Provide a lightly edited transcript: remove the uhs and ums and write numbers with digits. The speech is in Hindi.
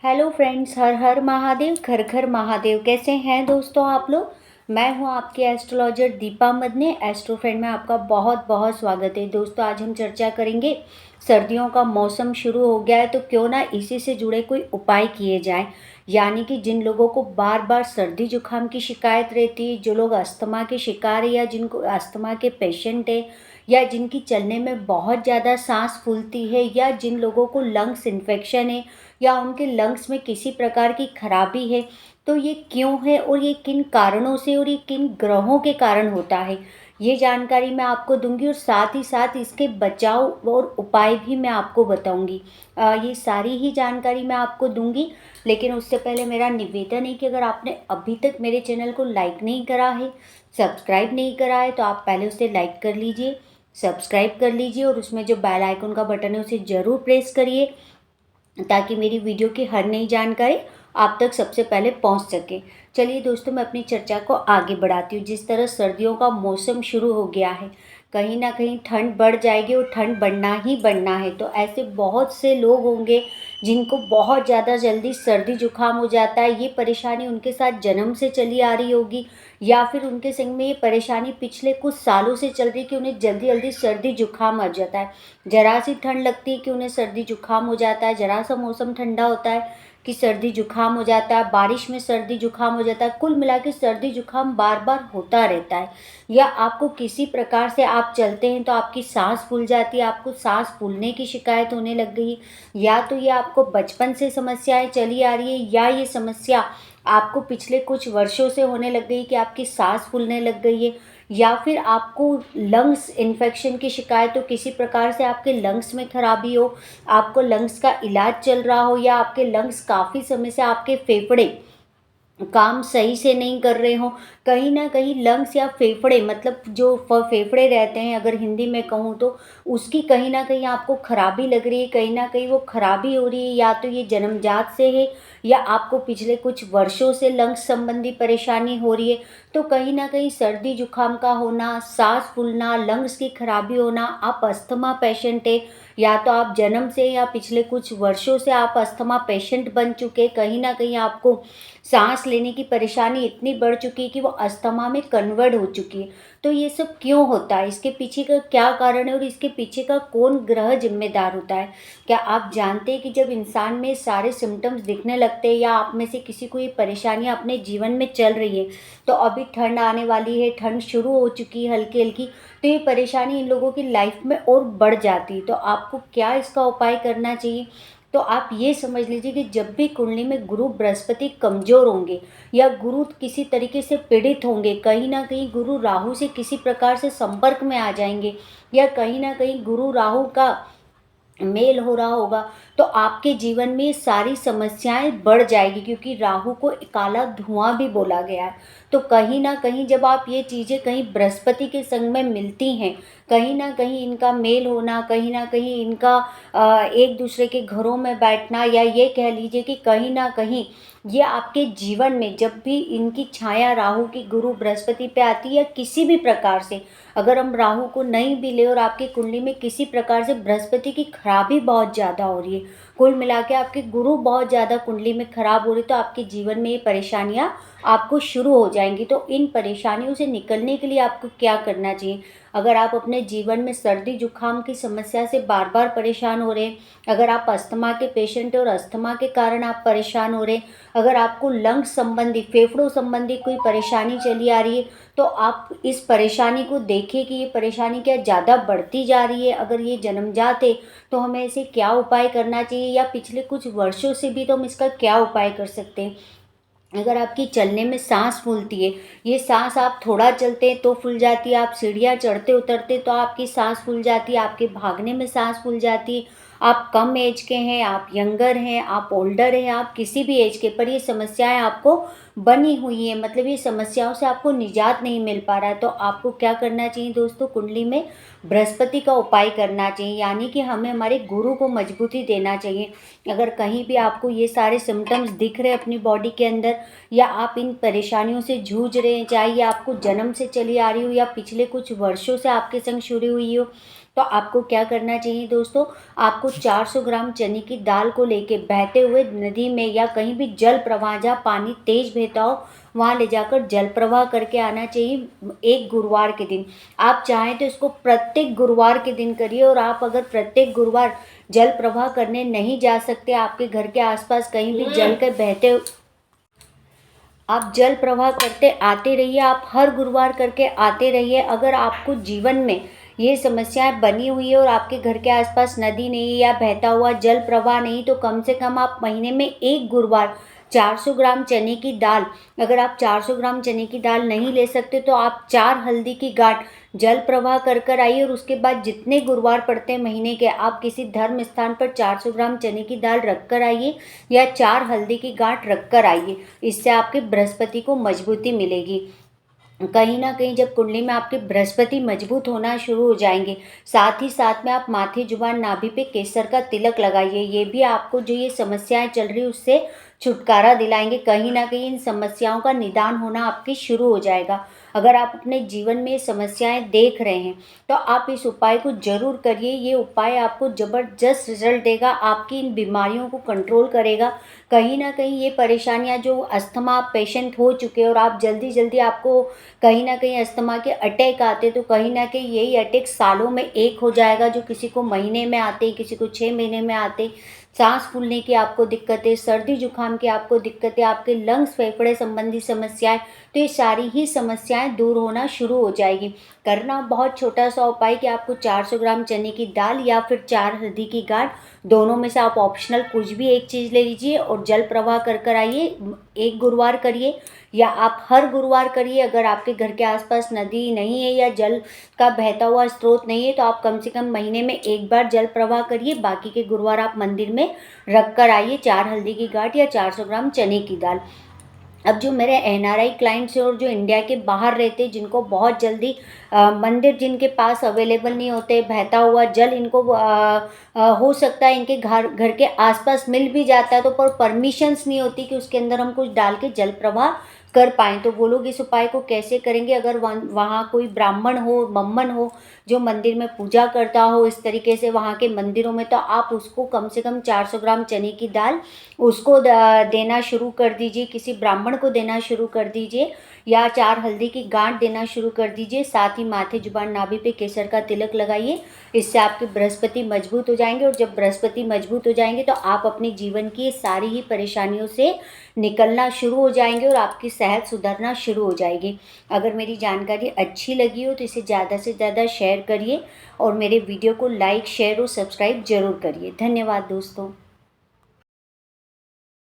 हेलो फ्रेंड्स, हर हर महादेव, घर घर महादेव। कैसे हैं दोस्तों आप लोग। मैं हूं आपकी astrologer Deepa Madane. Astro friend में आपका बहुत बहुत स्वागत है। दोस्तों आज हम चर्चा करेंगे, सर्दियों का मौसम शुरू हो गया है तो क्यों ना इसी से जुड़े कोई उपाय किए जाएं। यानी कि जिन लोगों को बार बार सर्दी जुकाम की शिकायत रहती है, जो लोग अस्थमा के शिकार है या जिनको अस्थमा के पेशेंट है, या जिनकी चलने में बहुत ज़्यादा सांस फूलती है, या जिन लोगों को लंग्स इन्फेक्शन है या उनके लंग्स में किसी प्रकार की खराबी है, तो ये क्यों है और ये किन कारणों से और ये किन ग्रहों के कारण होता है, ये जानकारी मैं आपको दूंगी। और साथ ही साथ इसके बचाव और उपाय भी मैं आपको बताऊंगी। ये सारी ही जानकारी मैं आपको दूंगी। लेकिन उससे पहले मेरा निवेदन है कि अगर आपने अभी तक मेरे चैनल को लाइक नहीं करा है, सब्सक्राइब नहीं करा है, तो आप पहले उसे लाइक कर लीजिए, सब्सक्राइब कर लीजिए और उसमें जो बेल आइकन का बटन है उसे ज़रूर प्रेस करिए, ताकि मेरी वीडियो की हर नई जानकारी आप तक सबसे पहले पहुंच सके। चलिए दोस्तों, मैं अपनी चर्चा को आगे बढ़ाती हूँ। जिस तरह सर्दियों का मौसम शुरू हो गया है, कहीं ना कहीं ठंड बढ़ जाएगी और ठंड बढ़ना ही बढ़ना है। तो ऐसे बहुत से लोग होंगे जिनको बहुत ज़्यादा जल्दी सर्दी जुकाम हो जाता है। ये परेशानी उनके साथ जन्म से चली आ रही होगी, या फिर उनके संग में ये परेशानी पिछले कुछ सालों से चल रही है कि उन्हें जल्दी जल्दी सर्दी जुकाम आ जाता है। जरा सी ठंड लगती है कि उन्हें सर्दी जुकाम हो जाता है, जरा सा मौसम ठंडा होता है कि सर्दी जुकाम हो जाता है, बारिश में सर्दी जुकाम हो जाता है। कुल मिला के सर्दी जुकाम बार बार होता रहता है। या आपको किसी प्रकार से आप चलते हैं तो आपकी सांस फूल जाती है, आपको सांस फूलने की शिकायत होने लग गई, या तो ये आपको बचपन से समस्याएं चली आ रही है, या ये समस्या आपको पिछले कुछ वर्षों से होने लग गई कि आपकी सांस फूलने लग गई है, या फिर आपको लंग्स इन्फेक्शन की शिकायत हो, किसी प्रकार से आपके लंग्स में खराबी हो, आपको लंग्स का इलाज चल रहा हो, या आपके लंग्स काफ़ी समय से आपके फेफड़े काम सही से नहीं कर रहे हो। कहीं ना कहीं लंग्स या फेफड़े, मतलब जो फेफड़े रहते हैं, अगर हिंदी में कहूँ तो उसकी कहीं ना कहीं आपको खराबी लग रही है, कहीं ना कहीं वो खराबी हो रही है। या तो ये जन्मजात से है, या आपको पिछले कुछ वर्षों से लंग्स संबंधी परेशानी हो रही है। तो कहीं ना कहीं सर्दी जुकाम का होना, सांस फूलना, लंग्स की खराबी होना, आप अस्थमा पेशेंट है, या तो आप जन्म से या पिछले कुछ वर्षों से आप अस्थमा पेशेंट बन चुके, कहीं ना कहीं आपको सांस लेने की परेशानी इतनी बढ़ चुकी है कि वो अस्थमा में कन्वर्ट हो चुकी है। तो ये सब क्यों होता है, इसके पीछे का क्या कारण है और इसके पीछे का कौन ग्रह जिम्मेदार होता है। क्या आप जानते हैं कि जब इंसान में सारे सिम्टम्स दिखने लगते हैं, या आप में से किसी को ये परेशानियां अपने जीवन में चल रही है, तो अभी ठंड आने वाली है, ठंड शुरू हो चुकी है हल्की हल्की, तो ये परेशानी इन लोगों की लाइफ में और बढ़ जाती है। तो आपको क्या इसका उपाय करना चाहिए। तो आप ये समझ लीजिए कि जब भी कुंडली में गुरु बृहस्पति कमजोर होंगे, या गुरु किसी तरीके से पीड़ित होंगे, कहीं ना कहीं गुरु राहु से किसी प्रकार से संपर्क में आ जाएंगे, या कहीं ना कहीं गुरु राहु का मेल हो रहा होगा, तो आपके जीवन में सारी समस्याएं बढ़ जाएगी। क्योंकि राहु को काला धुआं भी बोला गया है। तो कहीं ना कहीं जब आप ये चीज़ें कहीं बृहस्पति के संग में मिलती हैं, कहीं ना कहीं इनका मेल होना, कहीं ना कहीं इनका एक दूसरे के घरों में बैठना, या ये कह लीजिए कि कहीं ना कहीं ये आपके जीवन में जब भी इनकी छाया राहु की गुरु बृहस्पति पे आती है, या किसी भी प्रकार से अगर हम राहु को नहीं भी ले और आपकी कुंडली में किसी प्रकार से बृहस्पति की खराबी बहुत ज़्यादा हो रही है, कुल मिला के आपके गुरु बहुत ज़्यादा कुंडली में खराब हो रही, तो आपके जीवन में ये परेशानियाँ आपको शुरू हो जाएंगी। तो इन परेशानियों से निकलने के लिए आपको क्या करना चाहिए। अगर आप अपने जीवन में सर्दी जुकाम की समस्या से बार बार परेशान हो रहे हैं, अगर आप अस्थमा के पेशेंट हैं और अस्थमा के कारण आप परेशान हो रहे हैं, अगर आपको लंग संबंधी, फेफड़ों संबंधी कोई परेशानी चली आ रही है, तो आप इस परेशानी को देखें कि ये परेशानी क्या ज़्यादा बढ़ती जा रही है। अगर ये जन्मजात है तो हमें इसे क्या उपाय करना चाहिए, या पिछले कुछ वर्षों से भी तो हम इसका क्या उपाय कर सकते हैं। अगर आपकी चलने में सांस फूलती है, ये सांस आप थोड़ा चलते हैं तो फूल जाती है, आप सीढ़ियाँ चढ़ते उतरते तो आपकी सांस फूल जाती है, आपके भागने में सांस फूल जाती है। आप कम एज के हैं, आप यंगर हैं, आप ओल्डर हैं, आप किसी भी एज के, पर ये समस्याएं आपको बनी हुई है, मतलब ये समस्याओं से आपको निजात नहीं मिल पा रहा है। तो आपको क्या करना चाहिए दोस्तों, कुंडली में बृहस्पति का उपाय करना चाहिए, यानी कि हमें हमारे गुरु को मजबूती देना चाहिए। अगर कहीं भी आपको ये सारे सिम्टम्स दिख रहे हैं अपनी बॉडी के अंदर, या आप इन परेशानियों से जूझ रहे हैं, चाहे ये आपको जन्म से चली आ रही हो या पिछले कुछ वर्षों से आपके संग शुरू हुई हो, तो आपको क्या करना चाहिए दोस्तों, आपको 400 ग्राम चने की दाल को लेके बहते हुए नदी में या कहीं भी जल प्रवाह जहाँ पानी तेज बहता हो वहाँ ले जाकर जल प्रवाह करके आना चाहिए एक गुरुवार के दिन। आप चाहें तो इसको प्रत्येक गुरुवार के दिन करिए, और आप अगर प्रत्येक गुरुवार जल प्रवाह करने नहीं जा सकते, आपके घर के आसपास कहीं भी जल के बहते, आप जल प्रवाह करते आते रहिए, आप हर गुरुवार करके आते रहिए। अगर आपको जीवन में ये समस्याएं बनी हुई है और आपके घर के आसपास नदी नहीं या बहता हुआ जल प्रवाह नहीं, तो कम से कम आप महीने में एक गुरुवार 400 ग्राम चने की दाल, अगर आप 400 ग्राम चने की दाल नहीं ले सकते तो आप 4 हल्दी की गांठ जल प्रवाह कर कर आइए। और उसके बाद जितने गुरुवार पड़ते हैं महीने के, आप किसी धर्म स्थान पर 400 ग्राम चने की दाल रख कर आइए या 4 हल्दी की गांठ रख कर आइए। इससे आपके बृहस्पति को मजबूती मिलेगी। कहीं ना कहीं जब कुंडली में आपके बृहस्पति मजबूत होना शुरू हो जाएंगे, साथ ही साथ में आप माथे जुबान नाभि पे केसर का तिलक लगाइए। ये भी आपको जो ये समस्याएं चल रही उससे छुटकारा दिलाएंगे। कहीं ना कहीं इन समस्याओं का निदान होना आपकी शुरू हो जाएगा। अगर आप अपने जीवन में समस्याएं देख रहे हैं तो आप इस उपाय को जरूर करिए। ये उपाय आपको ज़बरदस्त रिजल्ट देगा, आपकी इन बीमारियों को कंट्रोल करेगा। कहीं ना कहीं ये परेशानियां जो अस्थमा पेशेंट हो चुके हैं और आप जल्दी जल्दी आपको कहीं ना कहीं अस्थमा के अटैक आते, तो कहीं ना कहीं यही अटैक सालों में एक हो जाएगा। जो किसी को महीने में आते, किसी को 6 महीने में आते। सांस फूलने की आपको दिक्कतें, सर्दी जुकाम की आपको दिक्कतें, आपके लंग्स फेफड़े संबंधी समस्याएं, तो ये सारी ही समस्याएं दूर होना शुरू हो जाएगी। करना बहुत छोटा सा उपाय कि आपको 400 ग्राम चने की दाल या फिर 4 हल्दी की गांठ, दोनों में से आप ऑप्शनल कुछ भी एक चीज़ ले लीजिए और जल प्रवाह कर कर आइए। एक गुरुवार करिए या आप हर गुरुवार करिए। अगर आपके घर के आसपास नदी नहीं है या जल का बहता हुआ स्रोत नहीं है तो आप कम से कम महीने में एक बार जल प्रवाह करिए। बाकी के गुरुवार आप मंदिर में रख कर आइए 4 हल्दी की गांठ या 400 ग्राम चने की दाल। अब जो मेरे एनआरआई क्लाइंट्स हैं और जो इंडिया के बाहर रहते हैं, जिनको बहुत जल्दी मंदिर जिनके पास अवेलेबल नहीं होते, बहता हुआ जल इनको हो सकता है इनके घर घर के आसपास मिल भी जाता है, तो पर परमिशंस नहीं होती कि उसके अंदर हम कुछ डाल के जल प्रवाह कर पाएँ। तो वो लोग इस उपाय को कैसे करेंगे, अगर वहाँ कोई ब्राह्मण हो, मम्मन हो जो मंदिर में पूजा करता हो इस तरीके से वहाँ के मंदिरों में, तो आप उसको कम से कम 400 ग्राम चने की दाल उसको देना शुरू कर दीजिए, किसी ब्राह्मण को देना शुरू कर दीजिए या 4 हल्दी की गांठ देना शुरू कर दीजिए। साथ ही माथे जुबान नाभि पे केसर का तिलक लगाइए। इससे आपके बृहस्पति मजबूत हो जाएंगे, और जब बृहस्पति मजबूत हो जाएंगे तो आप अपने जीवन की सारी ही परेशानियों से निकलना शुरू हो जाएंगे और आपकी सेहत सुधरना शुरू हो जाएगी। अगर मेरी जानकारी अच्छी लगी हो तो इसे ज़्यादा से ज़्यादा शेयर करिए और मेरे वीडियो को लाइक, शेयर और सब्सक्राइब जरूर करिए। धन्यवाद दोस्तों।